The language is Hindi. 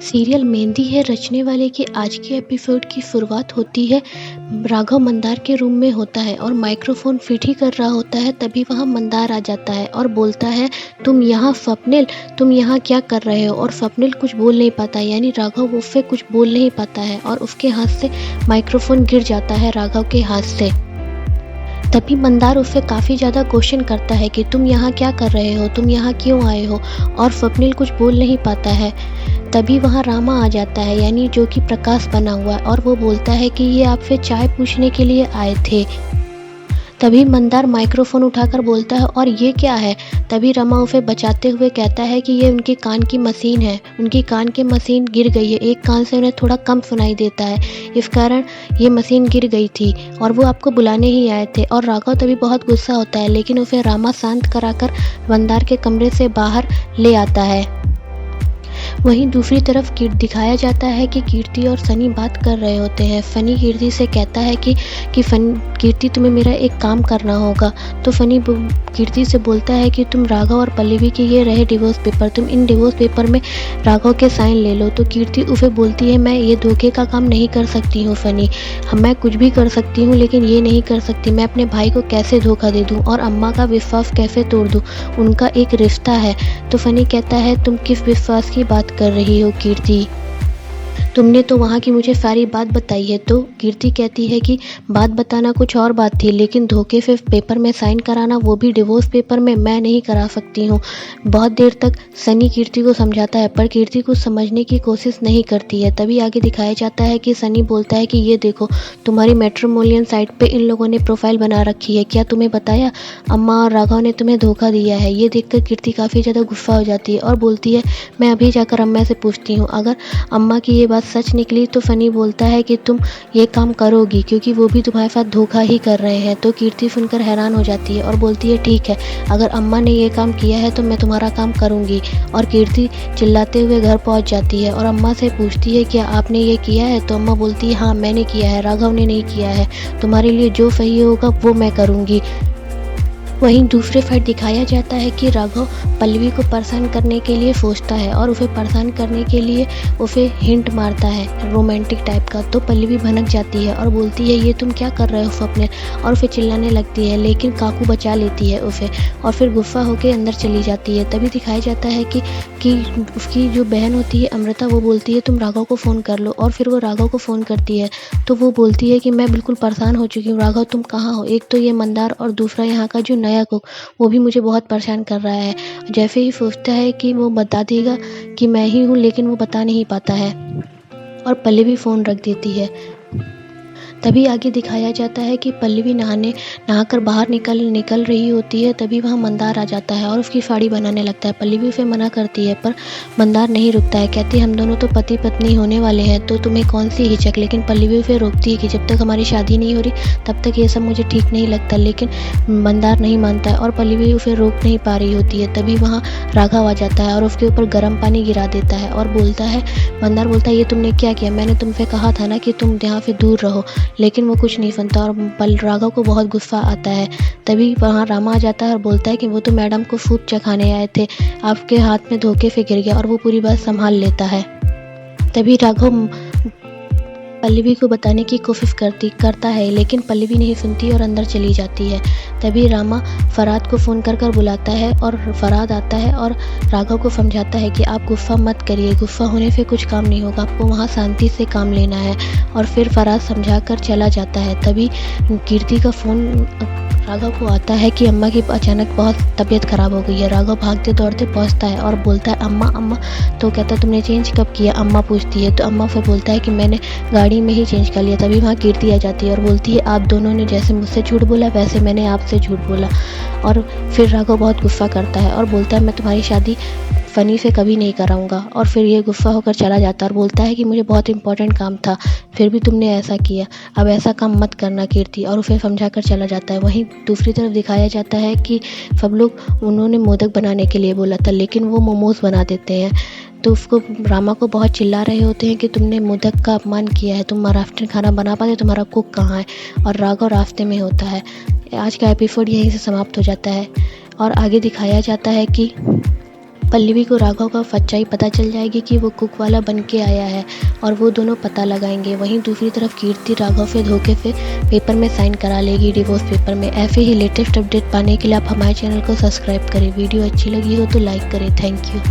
सीरियल मेहंदी है रचने वाले के आज के एपिसोड की शुरुआत होती है। राघव मंदार के रूम में होता है और माइक्रोफोन फिट ही कर रहा होता है। तभी वहाँ मंदार आ जाता है और बोलता है, तुम यहाँ स्वप्निल, तुम यहाँ क्या कर रहे हो। और स्वप्निल कुछ बोल नहीं पाता, यानी राघव उससे कुछ बोल नहीं पाता है और उसके हाथ से माइक्रोफोन गिर जाता है राघव के हाथ से। तभी मंदार उससे काफ़ी ज़्यादा क्वेश्चन करता है कि तुम यहाँ क्या कर रहे हो, तुम यहाँ क्यों आए हो। और स्वप्निल कुछ बोल नहीं पाता है। तभी वहाँ रामा आ जाता है, यानी जो कि प्रकाश बना हुआ है, और वो बोलता है कि ये आपसे चाय पूछने के लिए आए थे। तभी मंदार माइक्रोफोन उठाकर बोलता है, और ये क्या है। तभी रमा उसे बचाते हुए कहता है कि ये उनके कान की मशीन है, उनकी कान की मशीन गिर गई है, एक कान से उन्हें थोड़ा कम सुनाई देता है, इस कारण ये मशीन गिर गई थी और वो आपको बुलाने ही आए थे। और राघव तभी बहुत गुस्सा होता है, लेकिन उसे रामा शांत कराकर मंदार के कमरे से बाहर ले आता है। वहीं दूसरी तरफ दिखाया जाता है कि कीर्ति और सनी बात कर रहे होते हैं। फनी कीर्ति से कहता है कि कीर्ति तुम्हें मेरा एक काम करना होगा। तो फनी कीर्ति से बोलता है कि तुम राघव और पल्लवी के ये रहे डिवोर्स पेपर, तुम इन डिवोर्स पेपर में राघव के साइन ले लो। तो कीर्ति उसे बोलती है, मैं ये धोखे का काम नहीं कर सकती हूँ फनी, मैं कुछ भी कर सकती हूँ लेकिन ये नहीं कर सकती। मैं अपने भाई को कैसे धोखा दे दूँ और अम्मा का विश्वास कैसे तोड़ दूँ, उनका एक रिश्ता है। तो फनी कहता है, तुम किस विश्वास की बात कर रही हो कीर्ति, तुमने तो वहाँ की मुझे सारी बात बताई है। तो कीर्ति कहती है कि बात बताना कुछ और बात थी, लेकिन धोखे से पेपर में साइन कराना, वो भी डिवोर्स पेपर में, मैं नहीं करा सकती हूँ। बहुत देर तक सनी कीर्ति को समझाता है, पर कीर्ति कुछ समझने की कोशिश नहीं करती है। तभी आगे दिखाया जाता है कि सनी बोलता है कि ये देखो, तुम्हारी मैट्रिमोनियल साइट पे इन लोगों ने प्रोफाइल बना रखी है, क्या तुम्हें बताया अम्मा और राघव ने तुम्हें धोखा दिया है। ये देखकर कीर्ति काफ़ी ज़्यादा गुस्सा हो जाती है और बोलती है, मैं अभी जाकर अम्मा से पूछती हूँ, अगर अम्मा की ये बात सच निकली तो फनी बोलता है कि तुम ये काम करोगी, क्योंकि वो भी तुम्हारे साथ धोखा ही कर रहे हैं। तो कीर्ति सुनकर हैरान हो जाती है और बोलती है, ठीक है, अगर अम्मा ने ये काम किया है तो मैं तुम्हारा काम करूंगी। और कीर्ति चिल्लाते हुए घर पहुंच जाती है और अम्मा से पूछती है, क्या आपने ये किया है। तो अम्मा बोलती है, हाँ मैंने किया है, राघव ने नहीं किया है, तुम्हारे लिए जो सही होगा वो मैं करूँगी। वहीं दूसरे साइड दिखाया जाता है कि राघव पल्लवी को परेशान करने के लिए सोचता है और उसे परेशान करने के लिए उसे हिंट मारता है रोमांटिक टाइप का। तो पल्लवी भनक जाती है और बोलती है, ये तुम क्या कर रहे हो स्वप्निल, और उसे चिल्लाने लगती है, लेकिन काकू बचा लेती है उसे और फिर गुस्सा होकर अंदर चली जाती है। तभी दिखाया जाता है कि उसकी जो बहन होती है अमृता, वो बोलती है तुम राघव को फ़ोन कर लो, और फिर वो राघव को फ़ोन करती है। तो वो बोलती है कि मैं बिल्कुल परेशान हो चुकी हूँ, राघव तुम कहाँ हो, एक तो ये मंदार और दूसरा यहाँ का जो नया कुक, वो भी मुझे बहुत परेशान कर रहा है। जैसे ही सोचता है कि वो बता देगा कि मैं ही हूँ, लेकिन वो बता नहीं पाता है और पल्लवी फ़ोन रख देती है। तभी आगे दिखाया जाता है कि पल्लवी नहाकर बाहर निकल रही होती है। तभी वहाँ मंदार आ जाता है और उसकी साड़ी बनाने लगता है। पल्लवी उसे मना करती है, पर मंदार नहीं रुकता है, कहती है हम दोनों तो पति पत्नी होने वाले हैं, तो तुम्हें कौन सी हिचक। लेकिन पल्लवी उसे रोकती है कि जब तक हमारी शादी नहीं हो रही तब तक ये सब मुझे ठीक नहीं लगता। लेकिन मंदार नहीं मानता है और पल्लवी उसे रोक नहीं पा रही होती है। तभी वहाँ राघव आ जाता है और उसके ऊपर गर्म पानी गिरा देता है और बोलता है, मंदार बोलता है, ये तुमने क्या किया, मैंने तुमसे कहा था ना कि तुम यहाँ से दूर रहो। लेकिन वो कुछ नहीं सुनता और राघव को बहुत गुस्सा आता है। तभी वहाँ रामा आ जाता है और बोलता है कि वो तो मैडम को सूप चखाने आए थे, आपके हाथ में धोखे से गिर गया, और वो पूरी बात संभाल लेता है। तभी राघव पल्लवी को बताने की कोशिश करता है, लेकिन पल्लवी नहीं सुनती और अंदर चली जाती है। तभी रामा फराद को फ़ोन कर बुलाता है और फराद आता है और राघव को समझाता है कि आप गुस्सा मत करिए, गुस्सा होने से कुछ काम नहीं होगा, आपको वहाँ शांति से काम लेना है। और फिर फराद समझा कर चला जाता है। तभी कीर्ति का फ़ोन राघव को आता है कि अम्मा की अचानक बहुत तबीयत ख़राब हो गई है। राघव भागते दौड़ते पहुंचता है और बोलता है, अम्मा अम्मा। तो कहता है, तुमने चेंज कब किया, अम्मा पूछती है। तो अम्मा फिर बोलता है कि मैंने गाड़ी में ही चेंज कर लिया। तभी वहाँ कीर्ति आ जाती है और बोलती है, आप दोनों ने जैसे मुझसे झूठ बोला वैसे मैंने आपसे झूठ बोला। और फिर राघव बहुत गुस्सा करता है और बोलता है, मैं तुम्हारी शादी फनी से कभी नहीं कराऊंगा। और फिर ये गुस्सा होकर चला जाता है और बोलता है कि मुझे बहुत इंपॉर्टेंट काम था, फिर भी तुमने ऐसा किया, अब ऐसा काम मत करना कीर्ति, और उसे समझा कर चला जाता है। वहीं दूसरी तरफ दिखाया जाता है कि सब लोग उन्होंने मोदक बनाने के लिए बोला था, लेकिन वो मोमोज बना देते हैं। तो उसको रामा को बहुत चिल्ला रहे होते हैं कि तुमने मोदक का अपमान किया है, तुम महाराष्ट्र खाना बना पाते, तुम्हारा कुक कहाँ है। और राघव रास्ते में होता है। आज का एपिसोड यहीं से समाप्त हो जाता है और आगे दिखाया जाता है कि पल्लवी को राघव का सच्चाई पता चल जाएगी कि वो कुक वाला बन के आया है और वो दोनों पता लगाएंगे। वहीं दूसरी तरफ कीर्ति राघव से धोखे से पेपर में साइन करा लेगी, डिवोर्स पेपर में। ऐसे ही लेटेस्ट अपडेट पाने के लिए आप हमारे चैनल को सब्सक्राइब करें। वीडियो अच्छी लगी हो तो लाइक करें। Thank you.